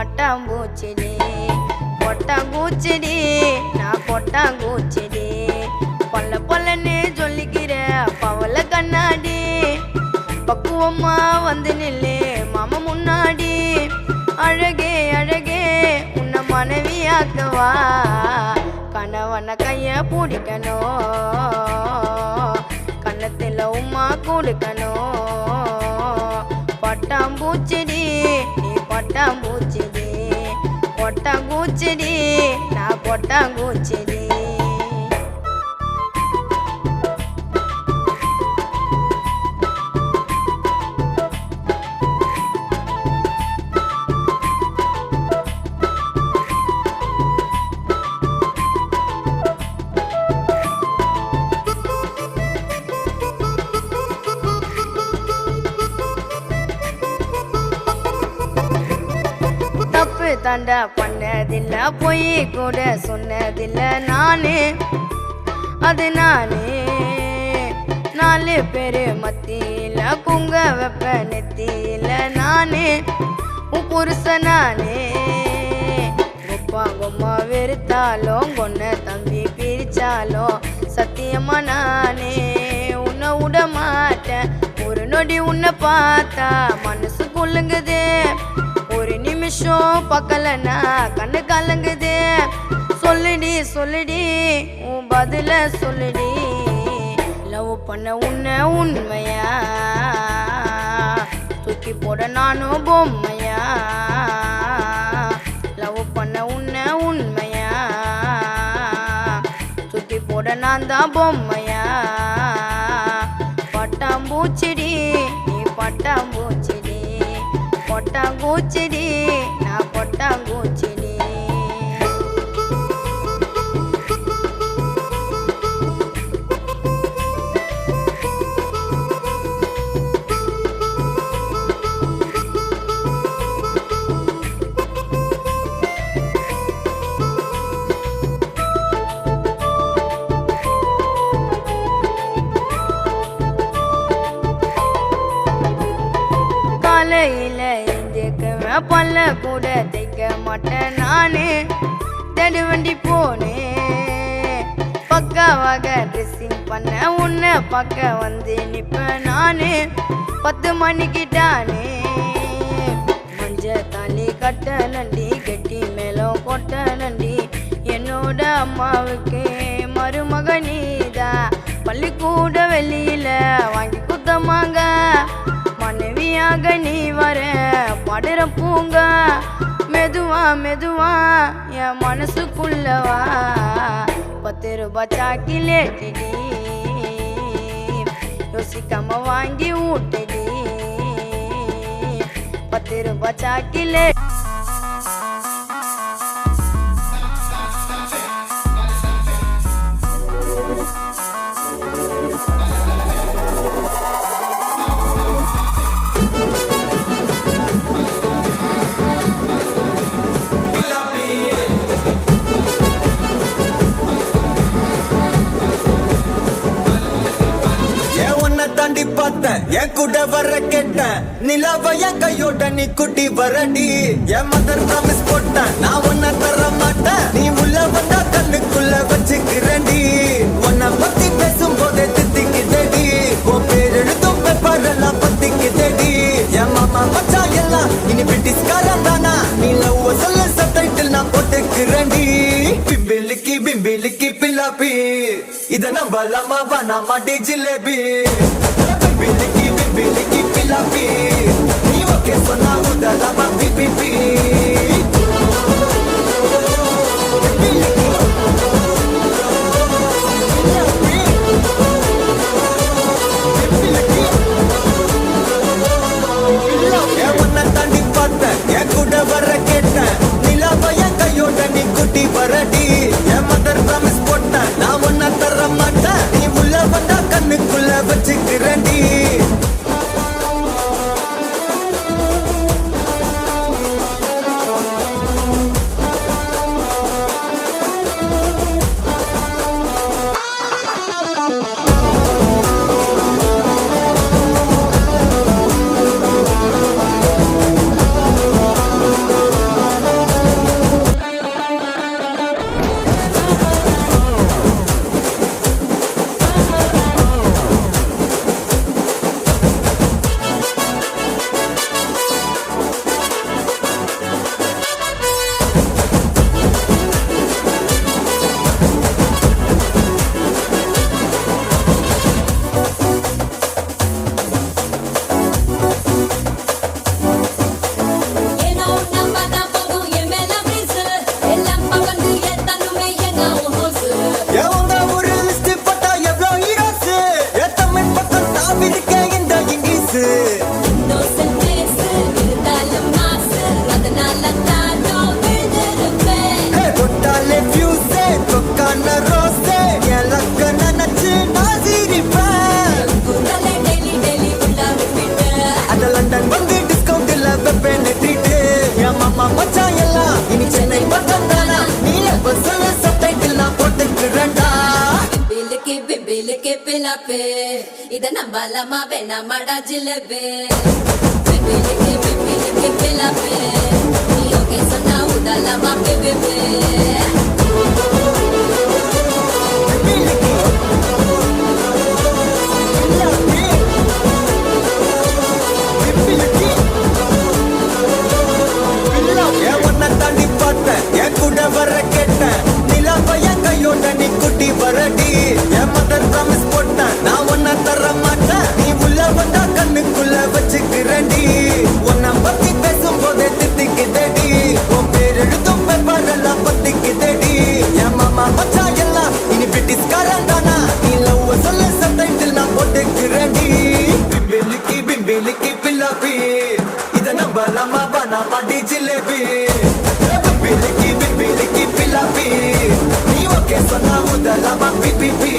பட்டாம்பூச்சிடி கொட்டாங்கூச்சிடி நான் கொட்டாங்கூச்சிடி பல்ல பல்லன்னு சொல்லிக்கிற பவள கண்ணாடி பக்குவமா வந்து நில்லு மாமா முன்னாடி அழகே அழகே உன்னை மனைவியாக்குவா கணவன கைய பிடிக்கணும் கண்ணத்தில் உமா கொடுக்கணும் பட்டாம்பூச்சிடி நீ பட்டாம்பூச்சிடி கொட்டாங்கூச்சிடி நான் கொட்டாங்கூச்சிடி தண்டா பண்ணதில்ல பொய் கூட சொன்னதில்ல நானே அது நானே 4 பேரு மத்தியில குங்க வெப்ப நெத்தியில நானே உன் புருஷ நானே கொப்பா கொம்மா வெறுத்தாலும் கொன்ன தம்பி பிரிச்சாலும் சத்தியமா நானே உன்னை விட மாட்டேன் ஒரு நொடி உன்னை பார்த்தா மனசு கொள்ளுங்குது ஒரு நிமிஷம் பக்கலனா கண்ணு கலங்குது சொல்லுடி சொல்லுடி உன் பதில சொல்லுடி லவ் பண்ண உன்னை உண்மையா தூக்கி போட நானும் பொம்மையா லவ் பண்ண உன்னை உண்மையா தூக்கி போட நான் தான் பொம்மையா பட்டாம்பூச்சிடி நீ பட்டாம்பூச்சிடி கொட்டாங்கூச்சிடி நான் கொட்டாங்கூச்சிடி பல்ல கூட தைக்க மாட்டேன் நானு தேடி வண்டி போனேன் பக்காவாக ட்ரெஸ்ஸிங் பண்ண உன்னை பார்க்க வந்து நிற்பேன் நானு 10 மணிக்கிட்டானே மஞ்ச தாலி கட்ட நண்டி கெட்டி மேலும் கொட்ட நண்டி என்னோட அம்மாவுக்கு மருமக நீதா பள்ளிக்கூட வெளியில வாங்கி குத்தமாங்க மனைவியாக நீ வர படுற பூங்க மெதுவா மெதுவா என் மனசுக்குள்ளவா 10 ரூபாய் சாக்கிலேட்டடி யோசிக்காம வாங்கி ஊட்டடி 10 ரூபாய் சாக்கிலே என் கூட வர கேட்டேன் நிலாவ என் கையோட நீ குட்டி வரடி என் மதர் ப்ராமிஸ் போட்டேன் நான் உன்னை தர மாட்டேன் நீ உள்ள வந்தா கண்ணுக்குள்ள வச்சுக்கிறேன்டி உன்னை பத்தி பேசும் போதே தித்திக்குதடி உன் பேர் எழுதும் பேப்பரெல்லாம் பத்திக்குதடி என் மாமா மச்சா எல்லாம் இனி பிரிட்டிஷ்காரன் தானா நீ லவ் சொல்ல சப்டைட்டில் நான் போட்டுக்கிறேன்டி பிம்பிலிக்கி பிம்பிலிக்கி பில்லாப்பி இத நம்பலாமா வேணாமா டி jalebi Biliki, biliki, pilapi. Ni oke sona udalama pipipi. Evanna tandi patta, ya kuda vara ketta. Nilava ya kayoda ni kuti varadi. Ya mother promise potta, na vanna taramata. Ni ulla vanda kannukulla vachikirandi. பிம்பிலிக்கு பிலாப்பு இத நம்பலாமா வேணாமாடா ஜிலேபி பிம்பிலிக்கு பிலாப்பு நீ okay சொன்னா உடலாமா PPP தாண்டி பார்த்தேன் என் கூட வர கேட்டேன் நிலாவை என் கையோட நீ குட்டி வரடி என் மதர் ப்ராமிஸ் போட்டேன் நான் ஒன்ன தர மாட்டேன் நீ உள்ள வந்தா கண்ணுக்குள்ள வச்சுக்கிறடி உன்னை பத்தி பேசும் போதே தித்திக்குதடி உன் பேர் எழுதும் பேப்பரெல்லாம் பத்திக்குதடி என் மாமா மச்சா எல்லாம் இனி பிரிட்டிஷ்காரன் தானா நீ லவ் சொல்ல சப்டைட்டில் நான் போட்டுக்கிறடி பிம்பிலிக்கு பில்லாப்பி இத நம்பலாமா வேணாமாடி ஜிலேபி பிம்பிலிக்கு பில்லாப்பி நீ ஓகே சொன்னா உதலாமா பிபிபி